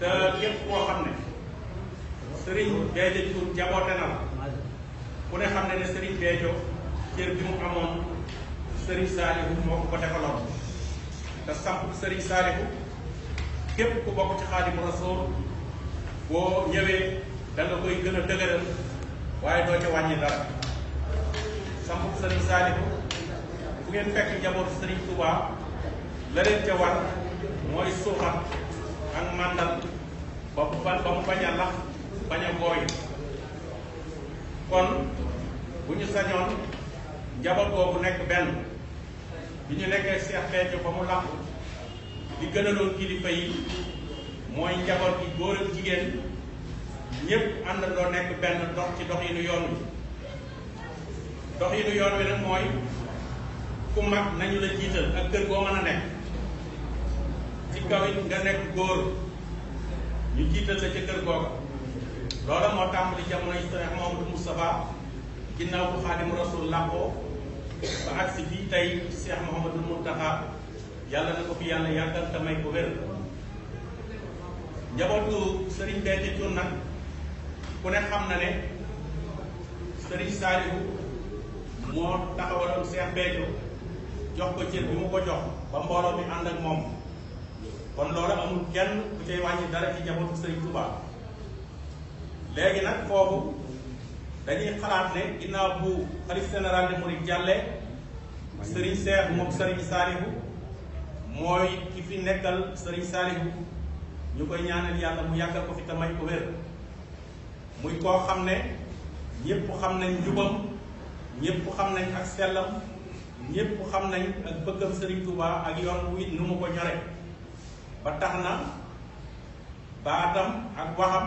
te képp koo xam ne Serigne Béthio Thioune jaboote na la ku ne xam ne Serigne Béthio cër bi mu amoon Serigne Saliou moo ko defaloon te samp Serigne Saliou képp ku bokk ci Xaadimu Rasuul boo ñëwee da nga koy gën a dëgëral waaye doo ca wàññi dara samp Serigne Saliou bu ngeen fekk njabootu Serigne Touba la leen ca war mooy suuxat ak màndal ba mu bañ a lax bañ a gooy kon bu ñu sañoon njaboot boobu nekk benn bi ñu nekkee Cheikh Béthio ba mu làqu li gën a doon kilifa yi mooy njaboot gi góor ak jigéen ñépp àndandoo nekk benn dox ci doxinu yoon wi doxinu yoon wi nag mooy ku mag nañu la jiital ak kër goo mën a nekk ci kaw it nga nekk góor ñu jiital la ca kër googa loola moo tàmbali jamonoy Cheikh Mouhamadou Moustapha ginnaaw bu Xaadimu Rasuul làqoo ba agsi fii tey Cheikh Mouhamadou Mountakha yàlla na ko fi yàlla yàggal te may ko wér njabootu Serigne Béthio Thioune nag ku ne xam na ne Serigne Saliou moo taxawaloon Cheikh Béthio jox ko cër bi mu ko jox ba mbooloo mi ànd ak moom kon loolu amul kenn ku cay wàññi dara ci njabootu Serigne Touba léegi nag foofu dañuy xalaat ne ginnaaw bu xalif général de Mouride jàllee Serigne Cheikh moom Serigne Saliou mooy ki fi nekkal Serigne Saliou ñu koy ñaanal yàlla mu yàggal ko fi te may ko wér muy koo xam ne ñépp xam nañ njubam ñépp xam nañ ak sellam ñépp xam nañ ak bëggam Serigne Touba ak yoon wi nu mu ko ñore ba tax na baatam ak waxam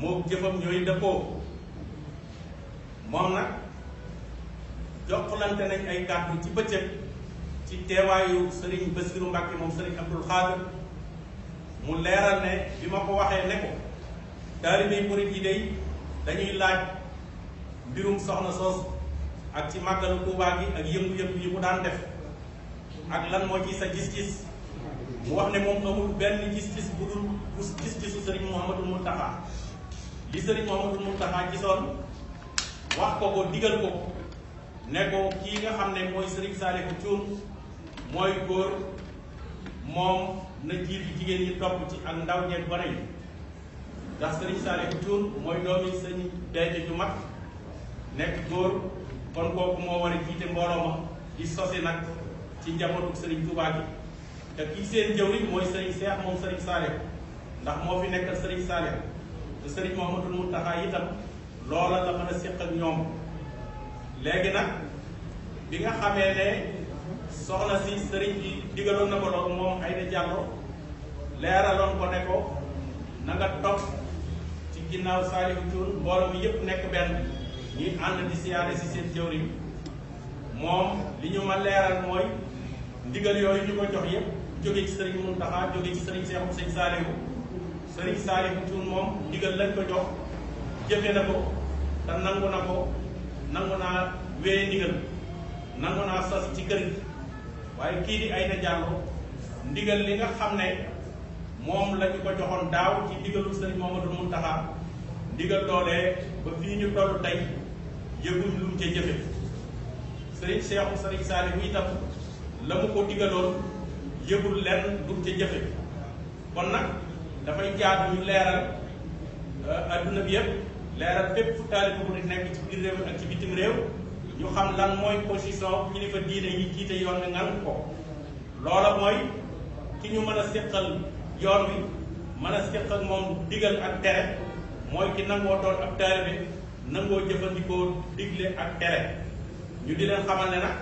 moo jëfam ñooy dëppoo moom nag jokkalante nañ ay kàddu ci bëccëg ci teewaayu Serigne Bassirou Mbacké moom Serigne Abdoul Khadr mu leeral ne bi ma ko waxee ne ko taalibe murid yi day dañuy laaj mbirum soxna soos ak ci màggalu Tuubaa gi ak yëngu-yëngu yi mu daan def ak lan moo ci sa gis-gis mu wax ne moom amul benn gis-gis bu dul gis-gisu Serigne Mouhamadou Mountakha li Serigne Mouhamadou Mountakha gisoon wax ko ko digal ko ne ko kii nga xam ne mooy Serigne Saliou Thioune mooy góor moom na jiitu jigéen ñi topp ci ak ndaw ñeeg gone yi ndax Serigne Saliou Thioune mooy doomi Serigne Béthio ju mag nekk góor kon kooku moo war a jiite mbooloo ma di sosi nag ci njabootu Serigne Touba gi te kii seen jëwriñ mooy Serigne Cheikh moom Serigne Saliou ndax moo fi nekkal Serigne Saliou te Serigne Mouhamadou Mountakha itam loola la mën a séq ak ñoom léegi nag bi nga xamee ne soxna si Serigne bi digaloon na ko loolu moom Aïda Diallo leeraloon ko ne ko na nga topp ci ginnaaw Saliou Thioune mbooloo mi yëpp nekk benn ñuy ànd di siyaare si seen jëwriñ moom li ñu ma leeral mooy ndigal yooyu ñu ko jox yëpp jóge ci Serigne Mountakha jóge ci Serigne Cheikh Serigne Saliou Thioune moom ndigal lañ ko jox jëfe na ko te nangu naa wéye ndigal nangu naa sos ci kër gi waaye kii di Aïda Diallo ndigal li nga xam ne moom la ñu ko joxoon daaw ci ndigalu Serigne Mouhamadou Mountakha ndigal loolee ba fii ñu toll tey yëguñ lu mu ca jëfe Serigne Cheikh Serigne Saliou itam la mu ko digaloon yëgul lenn lu mu ca jëfe kon nag dafay jaadu ñu leeral adduna bi yëpp leeral fépp fu taalibe bu nekk ci biir réew ak ci bitim réew ñu xam lan mooy position kilifa diine yi jiite yoon wi ngan ko loola mooy ki ñu mën a séqal yoon wi mën a séq ak moom digal ak tere mooy ki nangoo doon ab taalibe nangoo jëfandikoo digle ak tere ñu di leen xamal ne nag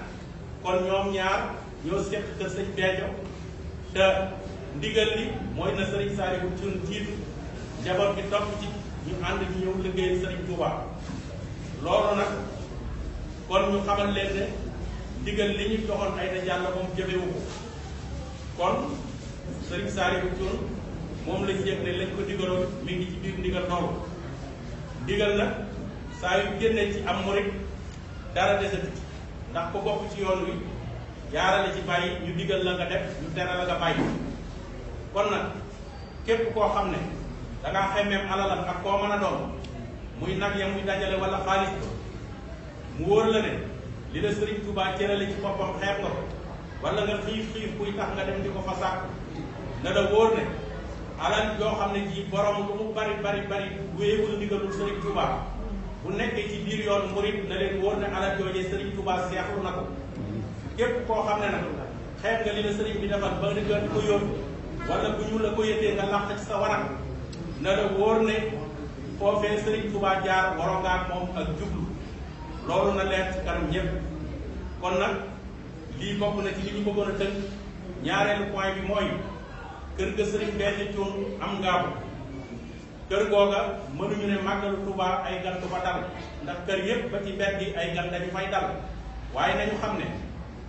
kon ñoom ñaar ñoo séq kër Sëñ Béthio te ndigal li mooy na Serigne Saliou Thioune jiitu njaboot bi topp ci ñu ànd ci ñëw liggéeyal Serigne Touba loolu nag kon ñu xamal leen ne ndigal li ñu joxoon Aïda Diallo moom jëfewu ko kon Serigne Saliou Thioune moom lañ yëg ne lañ ko digaloon mi ngi ci biir ndigal loolu ndigal nag saa yu génnee ci am murit dara desatu ci ndax ko bokk ci yoon wi jaarale ci bàyyi ñu digal la nga def ñu tere la nga bàyyi kon nag képp koo xam ne da ngaa xemmeem alalam ak koo mën a doon muy nag ya muy dajale wala xaalis mu wóor la ne li la Sëriñ Tuubaa cërale ci boppam xeeb nga ko wala nga xiif buy tax nga dem di ko fa sàkk na la wóor ne alal yoo xam ne ji borom lu mu bari wéewul ndigalul Sëriñ Tuubaa bu nekkee ci biir yoon murit na leen wóor ne alal joojee Sëriñ Tuubaa seexlu na ko képp koo xam ne nag xeeb nga li la sëriñ bi defal ba nga di ko yóbbu wala bu ñu la ko yëtee nga làq ci sa waram na la wóor ne foofee Sëriñ Tuubaa jaar waroo nga ak moom ak jublu loolu na leer ci kanam ñëpp kon nag lii bokk na ci li ñu bëggoon a tënk ñaareelu point bi mooy kër ga sëriñ Béthio Thioune am ngaabu kër googa mënuñu ne màggalu Tuubaa ay gan du fa dal ndax kër yëpp ba ci mbedd yi ay gan dañu fay dal waaye nañu xam ne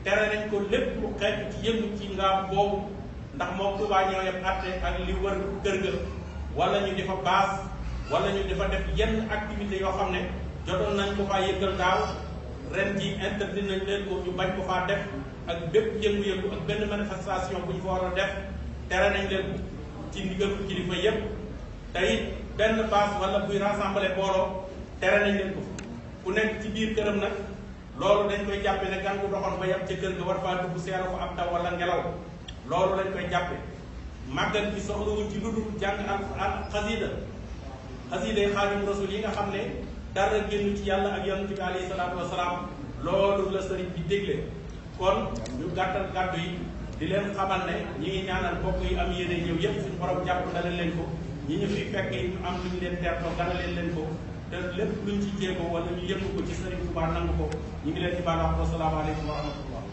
tere nañ ko lépp lu xeet ci yëngu ci ngaabu boobu ndax moom Tuubaa ñoo yem atte ak li wër kër ga wala ñu di fa baas wala ñu di fa def yenn activité yoo xam ne jotoon nañ ko faa yëgal daaw ren ji interdit nañ leen ko ñu bañ ko faa def ak bépp yëngu-yëngu ak benn manifestation bu ñu fa war a def tere nañ leen ko ci ndigalu kilifa yépp te it benn base wala buy rassembler booloo tere nañ leen ko ku nekk ci biir këram nag loolu dañ koy jàppe ne gan gu doxoon ba yem ca kër ga war faa dugg seero ko ab taw wala ngelaw loolu lañ koy jàppe màggal bi soxlawuñ ci lu dul jàng al xasida xasida yi Xaadimu Rasuul yi nga xam ne dara génn ci yàlla ak yonent bi alayhi salaatu wasalaam loolu la sëriñ bi dégle kon ñu gàttal kàddu yi di leen xamal ne ñi ngi ñaanal mbokk yi am yéene ñëw yëpp suñu borom jàpp dana leen ko ñi ñu fi fekk ñu am lu ñu leen teertoo gana leen ko te lépp luñ ci jéego wala ñu yëngu ko ci Sëriñ Tuubaa nangu ko ñu ngi leen di baal wax wasalaamaaleykum wa rahmatullah